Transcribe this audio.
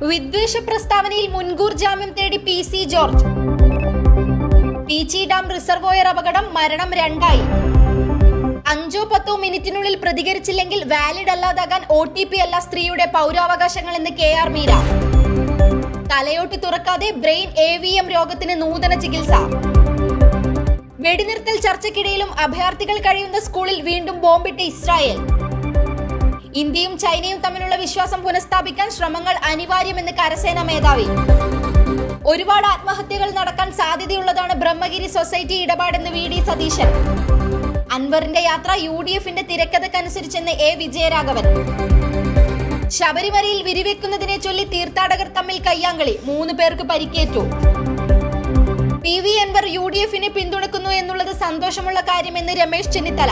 വിദ്വേഷ പ്രസ്താവനയിൽ മുൻകൂർ ജാമ്യം തേടി PC George. Peechi dam reservoir അപകടം, മരണം 2ആയി. 5-10 മിനിറ്റിനുള്ളിൽ പ്രതികരിച്ചില്ലെങ്കിൽ വാലിഡ് അല്ലാതാകാൻ OTP അല്ല സ്ത്രീയുടെ പൗരാവകാശങ്ങൾ എന്ന് KR മീര. തലയോട്ടി തുറക്കാതെ ബ്രെയിൻ AVM രോഗത്തിന് നൂതന ചികിത്സ. വെടിനിർത്തൽ ചർച്ചയ്ക്കിടയിലും അഭയാർത്ഥികൾ കഴിയുന്ന സ്കൂളിൽ വീണ്ടും ബോംബിട്ട് ഇസ്രായേൽ. ഇന്ത്യയും ചൈനയും തമ്മിലുള്ള വിശ്വാസം പുനഃസ്ഥാപിക്കാൻ ശ്രമങ്ങൾ അനിവാര്യമെന്ന് കരസേനാ മേധാവി. ഒരുപാട് ആത്മഹത്യകൾ നടക്കാൻ സാധ്യതയുള്ളതാണ് ബ്രഹ്മഗിരി സൊസൈറ്റി ഇടപാടെന്ന് VD സതീശൻ. അൻവറിന്റെ യാത്ര UDFന്റെ തിരക്കഥക്കനുസരിച്ചെന്ന് A വിജയരാഘവൻ. ശബരിമലയിൽ വിരിവെക്കുന്നതിനെ ചൊല്ലി തീർത്ഥാടകർ തമ്മിൽ കയ്യാങ്കളി, 3 പേർക്ക് പരിക്കേറ്റു. PV അൻവർ UDFനെ പിന്തുണക്കുന്നു എന്നുള്ളത് സന്തോഷമുള്ള കാര്യമെന്ന് രമേശ് ചെന്നിത്തല.